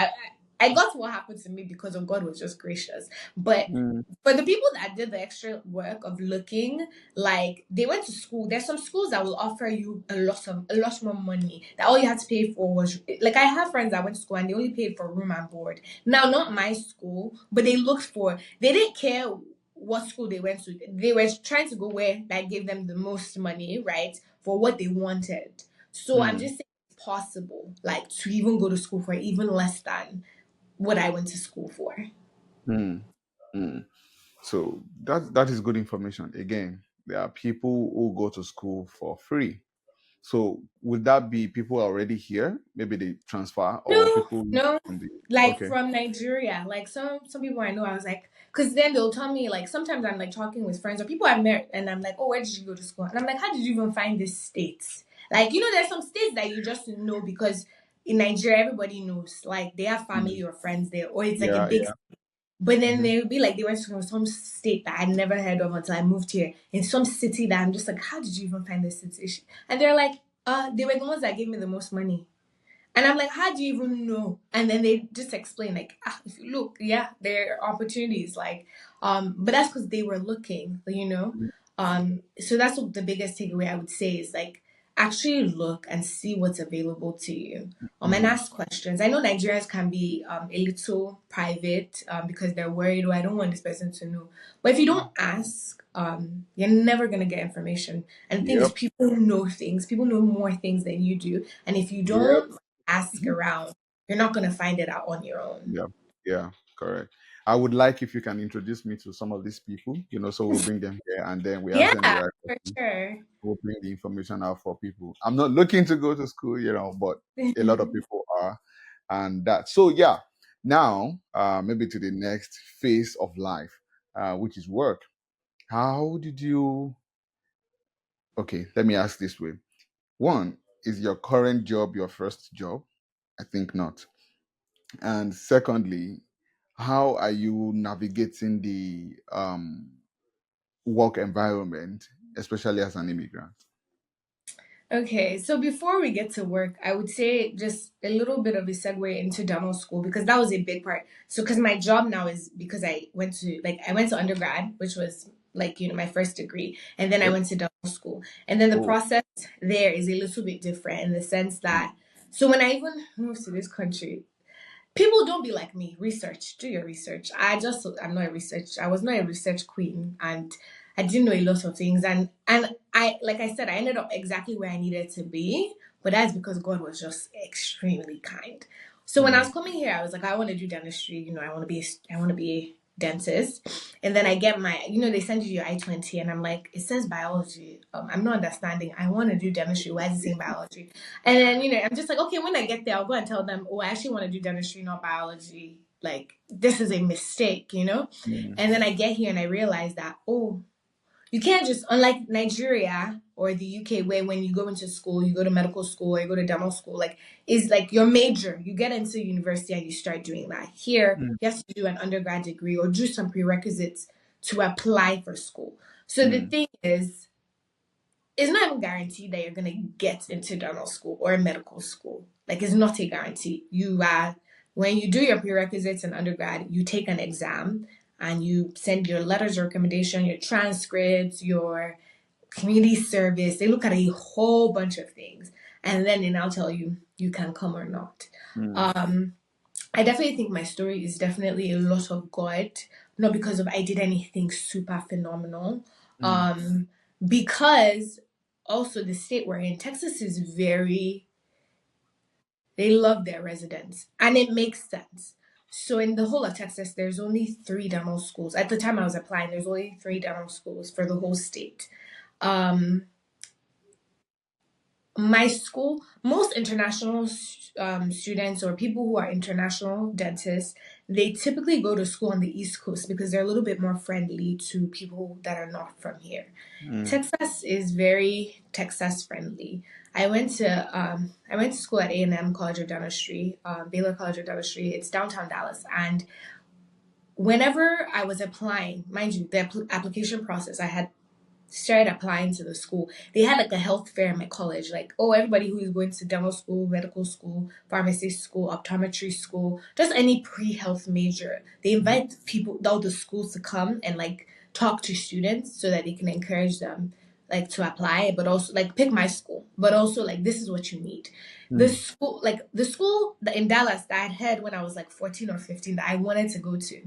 I got what happened to me because of God was just gracious. But Mm. for the people that did the extra work of looking, like they went to school. There's some schools that will offer you a lot more money. That all you had to pay for was like I have friends that went to school and they only paid for room and board. Now, not my school, but they didn't care what school they went to. They were trying to go where that gave them the most money, right? For what they wanted. So I'm Mm. just saying it's possible, like to even go to school for even less than what I went to school for. Mm. Mm. So that is good information. Again, there are people who go to school for free. So would that be people already here? Maybe they transfer or No, people no. from the Like okay. from Nigeria, like some people I know, I was like, because then they'll tell me like sometimes I'm like talking with friends or people I've met, and I'm like, oh, where did you go to school? And I'm like, how did you even find this state? Like there's some states that you just know because in Nigeria everybody knows, like they have Mm. family or friends there, or it's like a Yeah, big. yeah. But then Hmm. they would be like they went from some state that I'd never heard of until I moved here, in some city that I'm just like, how did you even find this city? And they're like, they were the ones that gave me the most money. And I'm like, how do you even know? And then they just explain, like, if you look, yeah, there are opportunities. Like, but that's because they were looking. So that's what the biggest takeaway I would say is like actually look and see what's available to you. And Mm. ask questions. I know Nigerians can be a little private because they're worried, oh, I don't want this person to know. But if you don't ask, you're never gonna get information. And the thing is, Yep. people know things. People know more things than you do. And if you Yep. don't ask around, you're not going to find it out on your own. Yep. Yeah. Correct. I would like if you can introduce me to some of these people, so we'll bring them here and then we ask them the Yeah, right for questions. sure. We'll bring the information out for people. I'm not looking to go to school, but a lot of people are. And that, so yeah, now maybe to the next phase of life, which is work. How did you, okay, let me ask this way. One, is your current job your first job? I think not. And secondly, how are you navigating the work environment, especially as an immigrant? Okay, so before we get to work, I would say just a little bit of a segue into demo school because that was a big part. So, because my job now is because I went to undergrad, which was like my first degree, and then I Yep. went to demo school, and then the Oh. process there is a little bit different in the sense that so when I even moved to this country, people don't be like me. Research, do your research. I'm not a research. I was not a research queen, and I didn't know a lot of things. And I, like I said, I ended up exactly where I needed to be. But that's because God was just extremely kind. So when I Mm. was coming here, I was like, I want to do dentistry. I want to be a dentist. And then I get my, they send you your I-20, and I'm like, it says biology. I'm not understanding. I want to do dentistry. Why is it saying biology? And then, I'm just like, okay, when I get there, I'll go and tell them, oh, I actually want to do dentistry, not biology. Like, this is a mistake. Mm. And then I get here and I realize that, oh, you can't just, unlike Nigeria or the UK, where when you go into school, you go to medical school or you go to dental school, like, is like your major. You get into university and you start doing that. Here, Mm. you have to do an undergrad degree or do some prerequisites to apply for school. So the Mm. thing is, it's not even guaranteed that you're gonna get into dental school or medical school. Like, it's not a guarantee. You are When you do your prerequisites in undergrad, you take an exam and you send your letters of recommendation, your transcripts, your community service. They look at a whole bunch of things, and then they now tell you you can come or not. Mm. Um, I definitely think my story is definitely a lot of God, not because of I did anything super phenomenal. Mm. Because also the state we're in, Texas is they love their residents, and it makes sense. So in the whole of Texas, there's only three dental schools. At the time I was applying, there's only three dental schools for the whole state. Um, my school, most international students or people who are international dentists, they typically go to school on the East Coast because they're a little bit more friendly to people that are not from here. Mm. Texas is very Texas friendly. I went to school at A&M College of Dentistry, Baylor College of Dentistry. It's downtown Dallas, and whenever I was applying, mind you, the application process, I had started applying to the school. They had like a health fair in my college, like, oh, everybody who is going to dental school, medical school, pharmacy school, optometry school, just any pre-health major. They invite people, all the schools, to come and like talk to students so that they can encourage them like to apply, but also like pick my school, but also like this is what you need. Mm. The school that in Dallas that I had when I was like 14 or 15 that I wanted to go to,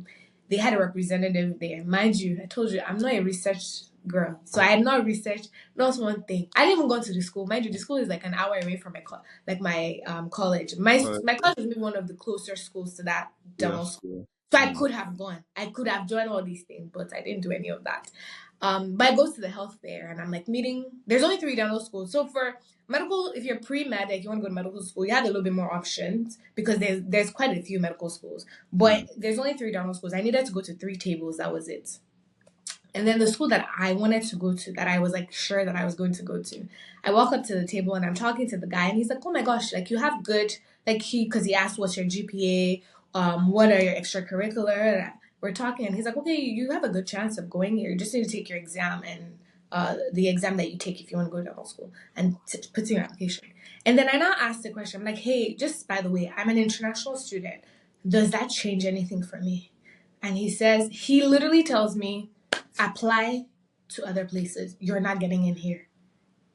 they had a representative there. Mind you, I told you I'm not a research girl, so I had not researched not one thing. I didn't even go to the school. Mind you, the school is like an hour away from my college. My college was maybe one of the closer schools to that dental Yes. school. Yeah. So I Mm. could have gone. I could have joined all these things, but I didn't do any of that. But I go to the health fair and I'm like meeting. There's only three dental schools. So for medical, if you're pre-med, if you want to go to medical school, you have a little bit more options because there's quite a few medical schools. But Mm. there's only three dental schools. I needed to go to three tables. That was it. And then the school that I wanted to go to, that I was like sure that I was going to go to, I walk up to the table and I'm talking to the guy, and he's like, "Oh my gosh, like you have good, like because he asked what's your GPA, what are your extracurricular?" And we're talking, and he's like, "Okay, you have a good chance of going here. You just need to take your exam and the exam that you take if you want to go to dental school, and put in your application." And then I now ask the question, I'm like, "Hey, just by the way, I'm an international student. Does that change anything for me?" And he literally tells me, apply to other places. You're not getting in here.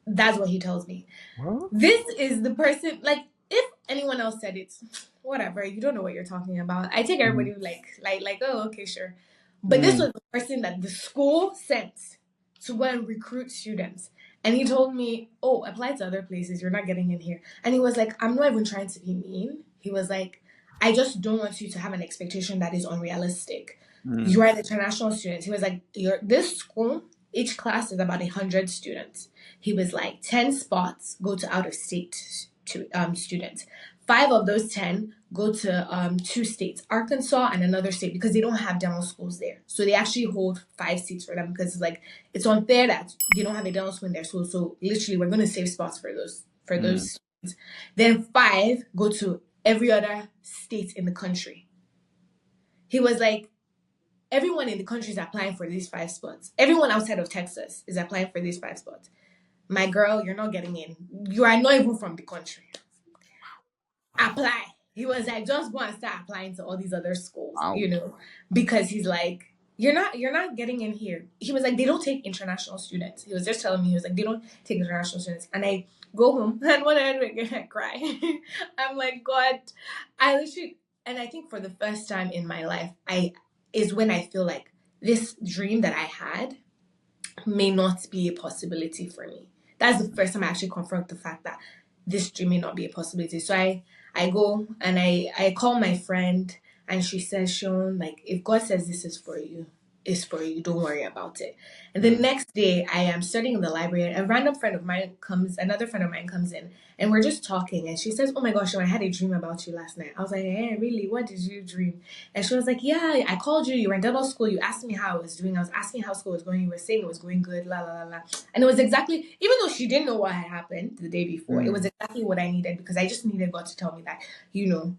That's what he tells me. What? This is the person, like, if anyone else said it, whatever, you don't know what you're talking about. I take Mm. everybody like, oh, okay, sure. But this Mm. was the person that the school sent to go and recruit students. And he told me, oh, apply to other places. You're not getting in here. And he was like, I'm not even trying to be mean. He was like, I just don't want you to have an expectation that is unrealistic. Mm. You are an international student. He was like, this school, each class is about 100 students. He was like, 10 spots go to out of state to students. Five of those 10 go to two states, Arkansas and another state, because they don't have dental schools there. So they actually hold five seats for them because it's like it's unfair that they don't have a dental school in their school. So literally, we're going to save spots for Mm. those students. Then five go to every other state in the country. He was like, everyone in the country is applying for these five spots. Everyone outside of Texas is applying for these five spots. My girl, you're not getting in. You are not even from the country. Apply. He was like, just go and start applying to all these other schools, Wow. because he's like, you're not getting in here. He was like, they don't take international students. He was just telling me, he was like, they don't take international students. And I go home and when I cry, I'm like, God, I literally and I think for the first time in my life, I is when I feel like this dream that I had may not be a possibility for me. That's the first time I actually confront the fact that this dream may not be a possibility. So I go and I call my friend, and she says, Sean, like, if God says this is for you, it's for you. Don't worry about it. And the Mm. next day I am studying in the library, and a random friend of mine comes, another friend of mine comes in, and we're just talking, and she says, oh my gosh, Sean, I had a dream about you last night. I was like, hey, really? What did you dream? And she was like, yeah, I called you. You were in dental school. You asked me how I was doing. I was asking how school was going. You were saying it was going good, la, la, la, la. And it was exactly, even though she didn't know what had happened the day before, it was Mm. exactly what I needed, because I just needed God to tell me that, you know,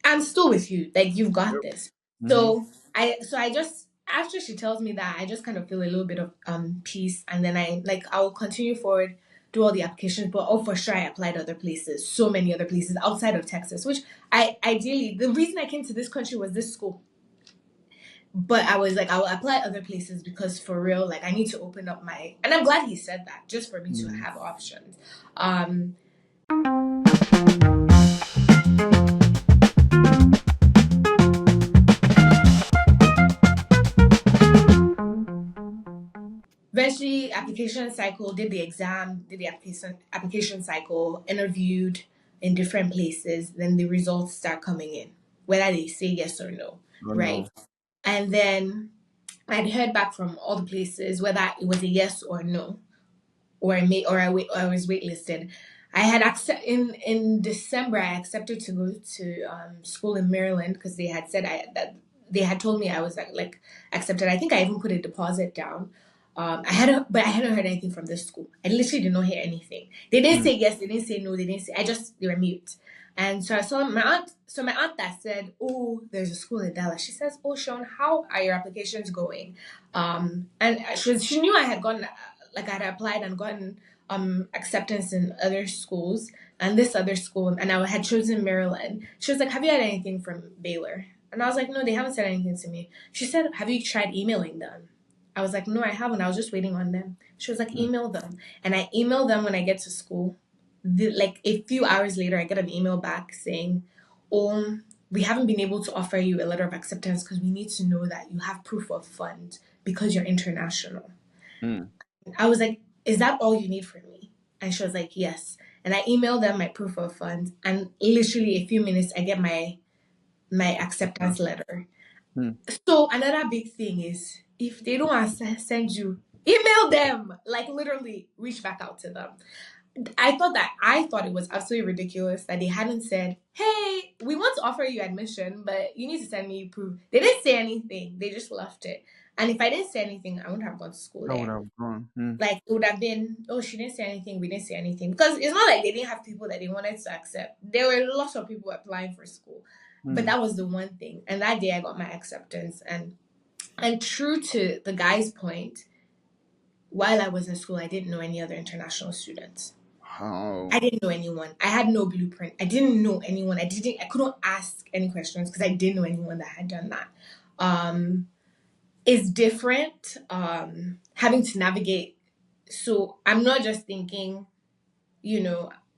I'm still with you. Like, you've got Yep. this. Mm-hmm. So I just, after she tells me that, I just kind of feel a little bit of peace. And then I'll continue forward, do all the applications, but oh, for sure I applied other places, so many other places outside of Texas, which I ideally, the reason I came to this country was this school. But I was like, I'll apply other places, because for real, like, I need to open up my, and I'm glad he said that, just for me to Mm. have options. Um, Eventually, application cycle, did the exam, did the application cycle, interviewed in different places. Then the results start coming in, whether they say yes or no, Oh right? no. And then I'd heard back from all the places whether it was a yes or no, or or I was waitlisted. I had in December. I accepted to go to school in Maryland, because they had said that they had told me I was like accepted. I think I even put a deposit down. But I hadn't heard anything from this school. I literally did not hear anything. They didn't Mm. say yes. They didn't say no. They didn't say. They were mute. And so I saw my aunt. So my aunt that said, "Oh, there's a school in Dallas." She says, "Oh, Sean, how are your applications going?" And she knew I had gone, like, I had applied and gotten acceptance in other schools, and this other school, and I had chosen Maryland. She was like, have you had anything from Baylor? And I was like, no, they haven't said anything to me. She said, have you tried emailing them? I was like, no, I haven't. I was just waiting on them. She was like, Mm. email them. And I emailed them when I get to school. Like a few hours later, I get an email back saying, oh, we haven't been able to offer you a letter of acceptance, because we need to know that you have proof of funds, because you're international. Mm. I was like, is that all you need from me? And she was like, yes. And I emailed them my proof of funds, and literally a few minutes I get my acceptance letter. Mm. So another big thing is, if they don't send you, email them. Like, literally reach back out to them. I thought it was absolutely ridiculous that they hadn't said, hey, we want to offer you admission, but you need to send me proof. They didn't say anything. They just left it. And if I didn't say anything, I wouldn't have gone to school I would there. have gone. Mm. Like, it would have been, oh, she didn't say anything, we didn't say anything. Because it's not like they didn't have people that they wanted to accept. There were lots of people applying for school. But Mm. that was the one thing. And that day I got my acceptance. And true to the guy's point, while I was in school, I didn't know any other international students. How? I didn't know anyone. I had no blueprint. I didn't know anyone. I couldn't ask any questions, because I didn't know anyone that had done that. Um, it's different, having to navigate. So I'm not just thinking,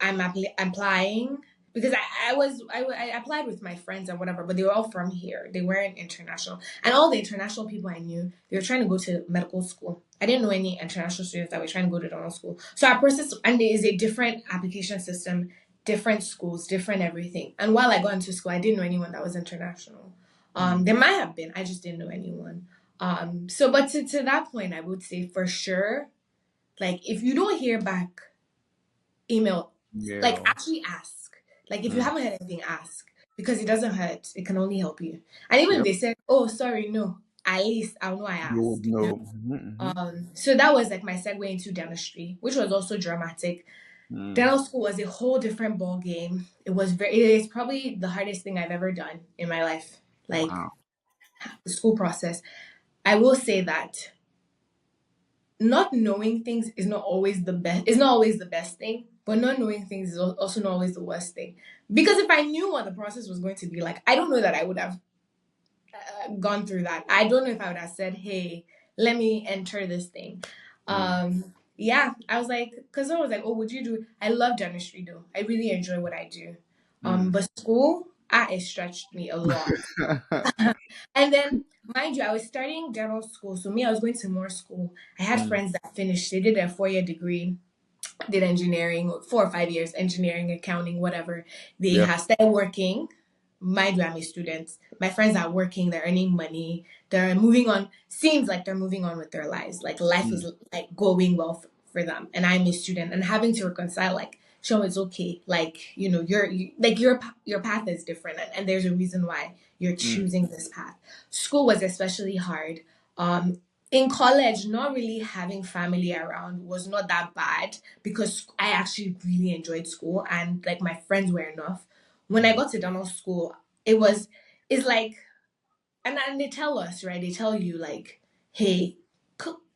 I'm applying, because I applied with my friends and whatever, but they were all from here. They weren't international, and all the international people I knew, they were trying to go to medical school. I didn't know any international students that were trying to go to dental school. So our process, and there is a different application system, different schools, different everything. And while I got into school, I didn't know anyone that was international. Mm. There might have been, I just didn't know anyone. But to that point, I would say for sure, like, if you don't hear back, email, like, Yeah. actually ask. Like, if you Mm. haven't heard anything, ask, because it doesn't hurt. It can only help you. And even if Yep. they said, oh, sorry, no, at least I'll know I You would asked. know. Mm-hmm. So that was like my segue into dentistry, which was also dramatic. Mm. Dental school was a whole different ball game. It is probably the hardest thing I've ever done in my life. Like, Wow. the school process. I will say that not knowing things is not always the best. It's not always the best thing, but not knowing things is also not always the worst thing. Because if I knew what the process was going to be like, I don't know that I would have gone through that. I don't know if I would have said, "Hey, let me enter this thing." Mm. Yeah, I was like, because I was like, "Oh, would you do?" I love dentistry though. I really enjoy what I do. Mm. But school. it stretched me a lot. And then, mind you, I was starting dental school. So me, I was going to more school. I had Mm. friends that finished. They did a 4-year degree, did engineering, 4 or 5 years, engineering, accounting, whatever. They Yep. have started working. Mind you, I'm a student. My friends are working, they're earning money, they're moving on. Seems like they're moving on with their lives. Like life Mm. is like going well for them. And I'm a student and having to reconcile like, show it's okay. Like, like your path is different and there's a reason why you're Mm. choosing this path. School was especially hard. In college, not really having family around was not that bad because I actually really enjoyed school and like my friends were enough. When I Mm. got to dental school, it's like, and they tell us, right? They tell you like, hey,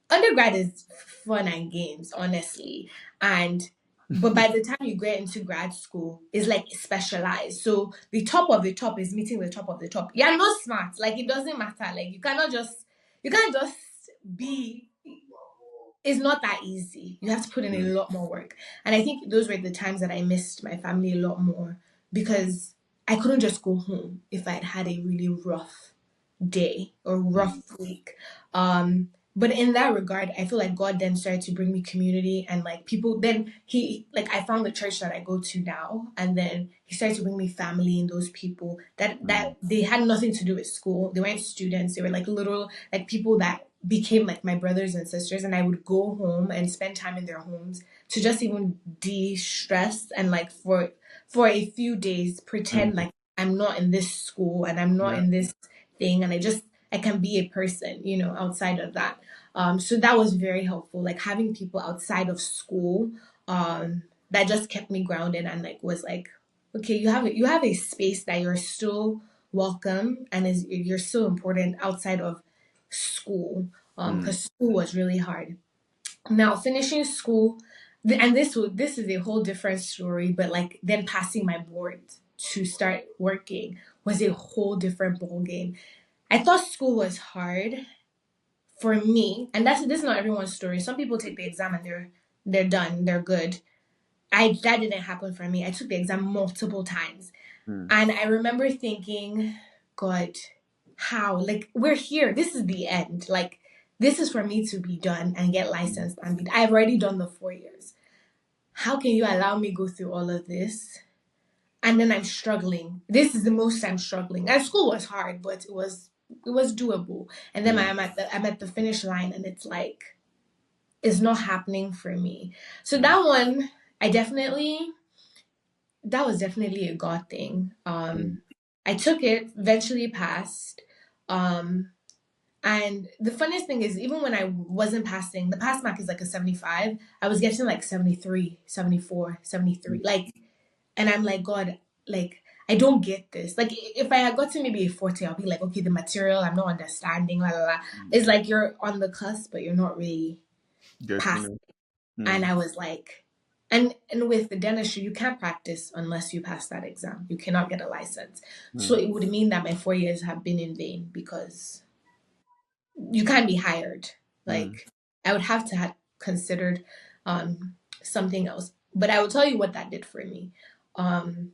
undergrad is fun and games, honestly, and but by the time you get into grad school, it's like specialized. So the top of the top is meeting the top of the top. You're not smart. Like it doesn't matter. Like you can't just be. It's not that easy. You have to put in a Mm. lot more work. And I think those were the times that I missed my family a lot more because I couldn't just go home if I'd had a really rough day or rough Mm. week. But in that regard, I feel like God then started to bring me community and like people. Then He, like, I found the church that I go to now, and then He started to bring me family and those people that Mm. they had nothing to do with school. They weren't students. They were like literal like people that became like my brothers and sisters, and I would go home and spend time in their homes to just even de-stress and like for a few days pretend Mm. like I'm not in this school and I'm not Yeah. in this thing and I can be a person, outside of that. So that was very helpful, like having people outside of school, that just kept me grounded and like was like, okay, you have a space that you're still welcome and is you're still important outside of school. Mm. Because school was really hard. Now finishing school, and this is a whole different story, but like then passing my board to start working was a whole different ball game. I thought school was hard for me, and this is not everyone's story. Some people take the exam and they're done, they're good. I That didn't happen for me. I took the exam multiple times, Mm. and I remember thinking, God, how? Like we're here. This is the end. Like this is for me to be done and get Mm. licensed and be. I've already done the 4 years. How can you allow me go through all of this? And then I'm struggling. This is the most I'm struggling. And school was hard, but it was doable. And then Mm. I'm at the finish line, and it's like it's not happening for me. So Mm. that was definitely a God thing. Mm. I took it, eventually passed. Um, and the funniest thing is, even when I wasn't passing, the pass mark is like a 75. I was getting like 73, 74, 73. Mm. Like, and I'm like, God, like, I don't get this. Like, if I had gotten maybe a 40, I'll be like, okay, the material, I'm not understanding, la la la. Mm. It's like you're on the cusp, but you're not really Getting past. it. And Mm. I was like, and with the dentistry, you can't practice unless you pass that exam. You cannot get a license. So Mm. it would mean that my 4 years have been in vain because you can't be hired. Mm. Like I would have to have considered something else. But I will tell you what that did for me. Um,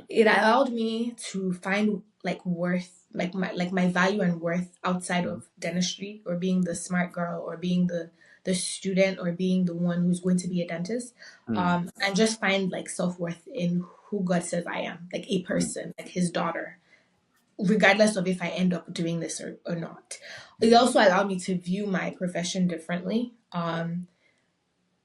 it allowed me to find like worth, like my value and worth outside Mm. of dentistry or being the smart girl or being the student or being the one who's going to be a dentist. Mm. And just find like self-worth in who God says I am, like a Mm. person, like his daughter, regardless of if I end up doing this or not. It Mm. also allowed me to view my profession differently.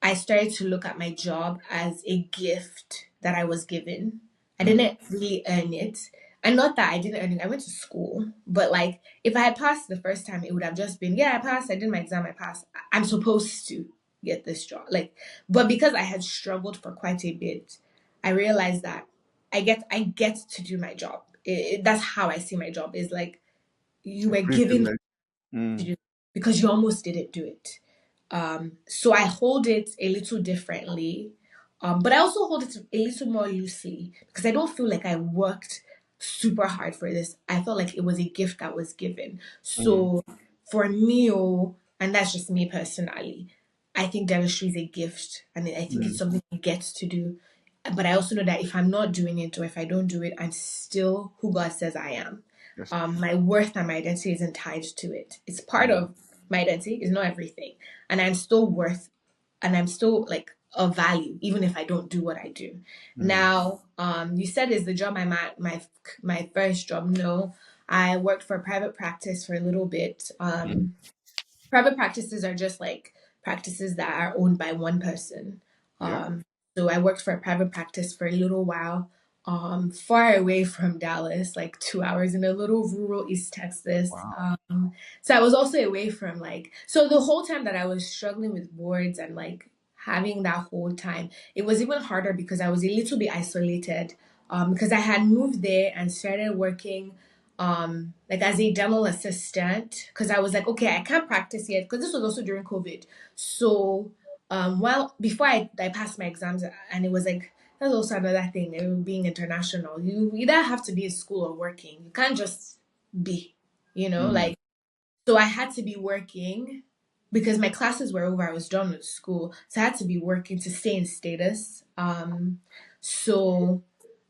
I started to look at my job as a gift that I was given. I Mm. didn't really earn it. And not that I didn't earn it, I went to school. But like, if I had passed the first time, it would have just been, yeah, I passed, I did my exam, I passed. I'm supposed to get this job. Like, but because I had struggled for quite a bit, I realized that I get to do my job. That's how I see my job. Is like you A were given privilege. to Mm. do because you almost didn't do it. So I hold it a little differently, but I also hold it a little more loosely because I don't feel like I worked super hard for this. I felt like it was a gift that was given. Mm. So for me, and that's just me personally, I think dentistry is a gift, and I think it's Mm. something you get to do. but I also know that if I'm not doing it or if I don't do it, I'm still who God says I am. Yes. My worth and my identity isn't tied to it. It's part Mm, of my identity, it's not everything. And I'm still worth and I'm still like of value, even if I don't do what I do. mm, Now, you said is the job I'm at my first job? No, I worked for a private practice for a little bit. mm. Private practices are just like practices that are owned by one person. Yeah. So I worked for a private practice for a little while, far away from Dallas, like 2 hours in a little rural East Texas. Wow. So I was also away from like, so the whole time that I was struggling with boards and like having that whole time, it was even harder because I was a little bit isolated, because I had moved there and started working like as a dental assistant because I was like, okay, I can't practice yet because this was also during COVID. So well before I passed my exams, and it was like that's also another thing, being international. You either have to be in school or working. You can't just be, Mm, like, so I had to be working because my classes were over. I was done with school. So I had to be working to stay in status. So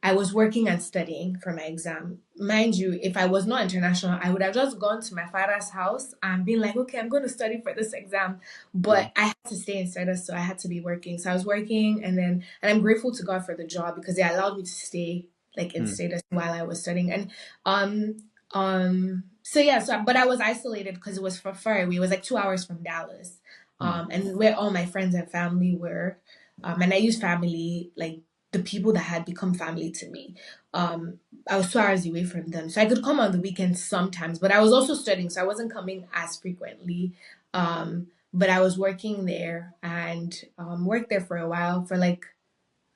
I was working and studying for my exam. Mind you, if I was not international, I would have just gone to my father's house and been like, okay, I'm going to study for this exam. yeah. But I had to stay in status, so I had to be working. So I was working, and I'm grateful to God for the job because it allowed me to stay like in Mm, status while I was studying. And um so yeah, so but I was isolated because it was far away. It was like 2 hours from Dallas. mm, And where all my friends and family were. And I used family, like the people that had become family to me. I was 2 hours away from them. So I could come on the weekends sometimes, but I was also studying, so I wasn't coming as frequently. But I was working there and worked there for a while for like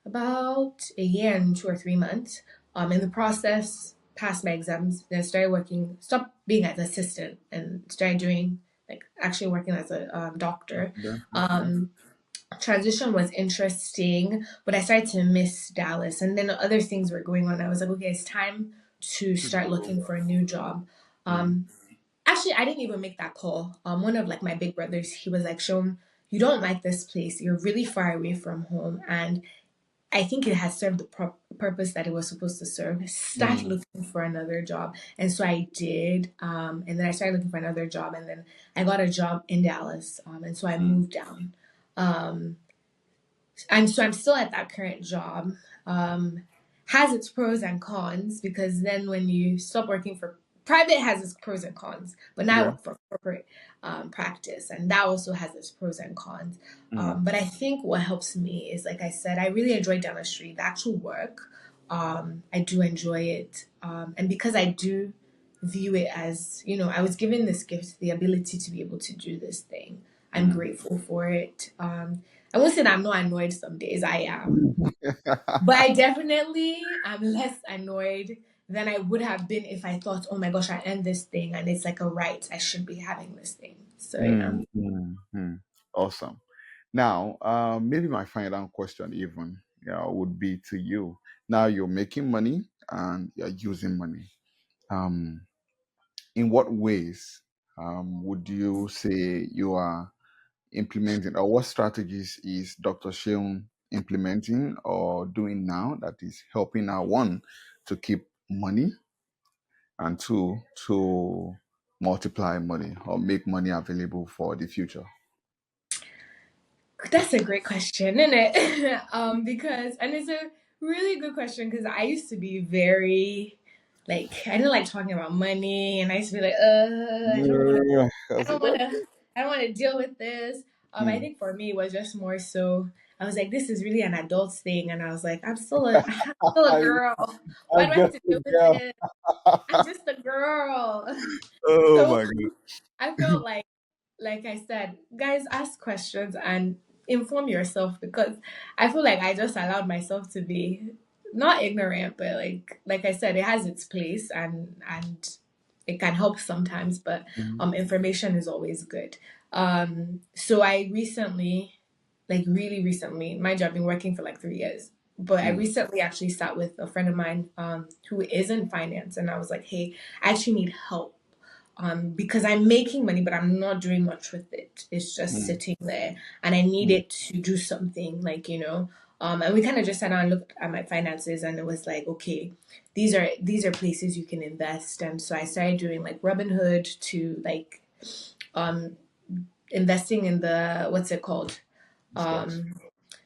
about a year and 2 or 3 months. In the process, passed my exams, then started working, stopped being an assistant and started doing like actually working as a doctor. yeah. Okay. Um, Transition was interesting, but I started to miss Dallas, and then other things were going on. I was like, okay, it's time to To start go. looking for a new job. Mm, Um, Actually, I didn't even make that call. One of like my big brothers, he was like, Sean, you don't like this place. You're really far away from home, and I think it has served the purpose that it was supposed to serve. Start mm, looking for another job, and so I did. And then I started looking for another job, and then I got a job in Dallas, and so I mm, moved down. Um, and so I'm still at that current job. Um, has its pros and cons because then when you stop working for private has its pros and cons, but now I yeah. work for corporate practice, and that also has its pros and cons. Mm, But I think what helps me is, like I said, I really enjoy dentistry, the actual work. I do enjoy it, and because I do view it as, I was given this gift, the ability to be able to do this thing. I'm mm. grateful for it. I won't say that I'm not annoyed some days, I am. But I definitely am less annoyed than I would have been if I thought, oh my gosh, I earned this thing and it's like a right. I should be having this thing. So yeah. Mm, mm, mm. Awesome. Now, maybe my final question even would be to you. Now you're making money and you're using money. Um, in what ways would you say you are implementing, or what strategies is Dr. Seun implementing or doing now that is helping our one to keep money and two to multiply money or make money available for the future? That's a great question, isn't it? Because and it's a really good question because I used to be very like I didn't like talking about money, and I used to be like, Yeah, I that's don't it. want to, I don't want to deal with this. I Mm. think for me it was just more so. I was like, this is really an adult thing, and I was like, I'm still a girl. Why I'm do I have just to a deal with girl. this? I'm just a girl. Oh So my god. I felt like I said, guys, ask questions and inform yourself because I feel like I just allowed myself to be not ignorant, but like I said, it has its place and it can help sometimes, but Mhm. information is always good. So I recently, like really recently, mind you, I've been working for like 3 years. But I Mm, recently actually sat with a friend of mine who is in finance, and I was like, "Hey, I actually need help because I'm making money, but I'm not doing much with it. It's just mm, sitting there, and I need mm, it to do something, like. And we kind of just sat down and looked at my finances, and it was like, okay, these are places you can invest. And so I started doing like Robinhood to like um investing in the, what's it called, Stocks. um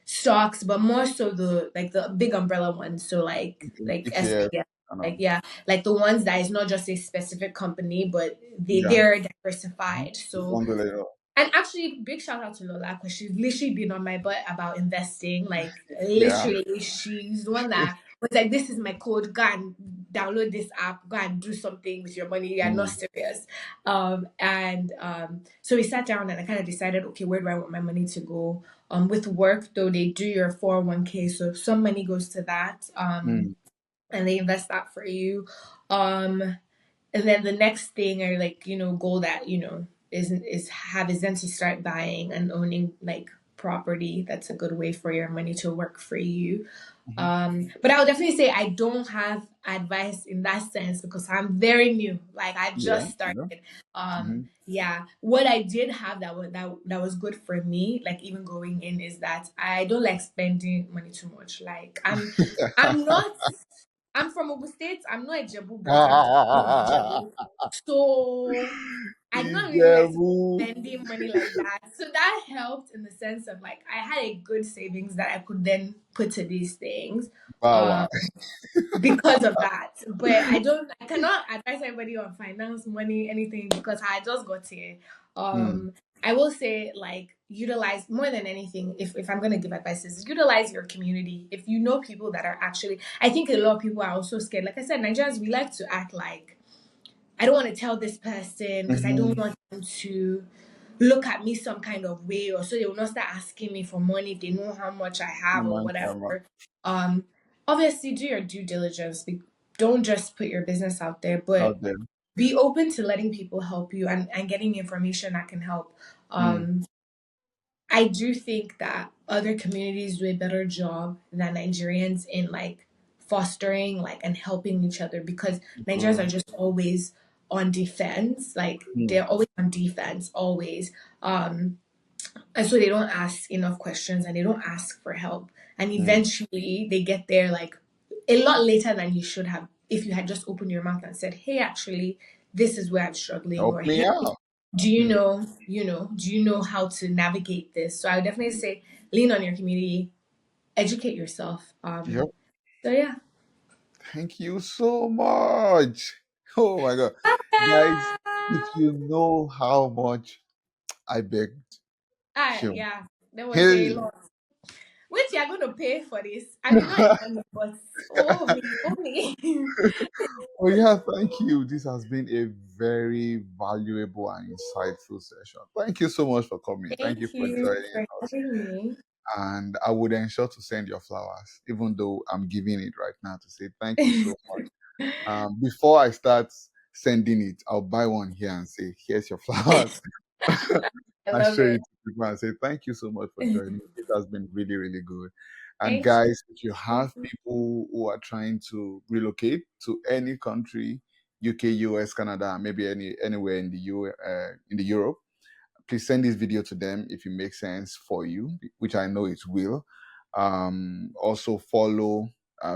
stocks, but more so the like the big umbrella ones. So Okay. like ETF. SPF, I like know. yeah, like the ones that is not just a specific company, but Yeah. they're Mhm. diversified. You So, bundle it up. and actually, big shout out to Lola because she's literally been on my butt about investing. Like, Yeah. literally, she's the one that was like, "This is my code. Go and download this app. Go and do something with your money. You're not Mm. serious." So we sat down and I kind of decided, okay, where do I want my money to go? With work though, they do your 401k, so some money goes to that. Mm. And they invest that for you. Um, and then the next thing or like goal that is then to start buying and owning like property. That's a good way for your money to work for you. Mhm. But I would definitely say I don't have advice in that sense because I'm very new, like I Yeah. just Yeah. started. Hmm. Yeah, what I did have that was good for me, like even going in, is that I don't like spending money too much. Like I'm not, I'm from Ogun State. I'm not a Jebu, but I'm from Jebu. So I don't really like Ijebu. spending money like that. So that helped in the sense of like I had a good savings that I could then put to these things. Um, Bawa. because of that. But I cannot advise anybody on finance, money, anything because I just got here. Mm. I will say like utilize more than anything. If I'm gonna give advice, is utilize your community. If you know people that are actually, I think a lot of people are also scared. Like I said, Nigerians, we like to act like I don't want to tell this person because I don't Mm-hmm. want them to look at me some kind of way, or so they will not start asking me for money if they know how much I have or Human whatever. karma. Um, Obviously do your due diligence. Don't just put your business out there, Out but there. be open to letting people help you and getting information that can help. Mm. I do think that other communities do a better job than Nigerians in like fostering like and helping each other because Nigerians are Grow. just always on defense. Like Mm. they're always on defense, always. And so they don't ask enough questions and they don't ask for help. And Mm. eventually they get there like a lot later than you should have if you had just opened your mouth and said, "Hey, actually, this is where I'm struggling," Help or me "Hey, out. do you Mm. know, do you know how to navigate this?" So I would definitely say lean on your community, educate yourself. Yep. So yeah. Thank you so much. Oh my God. Guys, if you know how much I begged Seun. Yeah, there was a Hey. lot. Which you're going to pay for this? I mean, not in money, but oh me. Oh yeah, thank you. This has been a very valuable and insightful session. Thank you so much for coming. Thank you Thank for you joining for us. having me. And I would ensure to send your flowers, even though I'm giving it right now to say thank you so much. Before I start sending it, I'll buy one here and say, here's your flowers. I I love show it it. to people and say, thank you so much for joining. It has been really, really good. And Thank guys, if you you. have people who are trying to relocate to any country, UK, US, Canada, maybe anywhere in the in the Europe, please send this video to them if it makes sense for you, which I know it will. Also follow,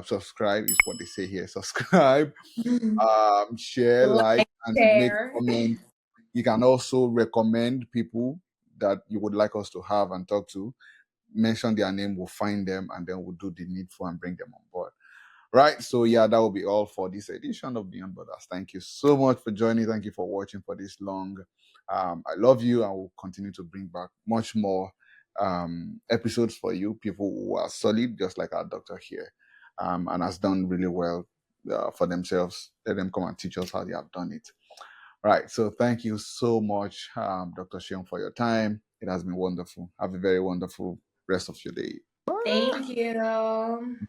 subscribe is what they say here. Subscribe, share, like, Like, and make share. comments. You can also recommend people that you would like us to have and talk to. Mention their name, we'll find them, and then we'll do the needful and bring them on board. Right. So yeah, that will be all for this edition of Beyond Borders. Thank you so much for joining. Thank you for watching for this long. I love you and will continue to bring back much more episodes for you, people who are solid, just like our doctor here, and has done really well for themselves. Let them come and teach us how they have done it. Right. So thank you so much, Dr. Seun, for your time. It has been wonderful. Have a very wonderful rest of your day. Thank you.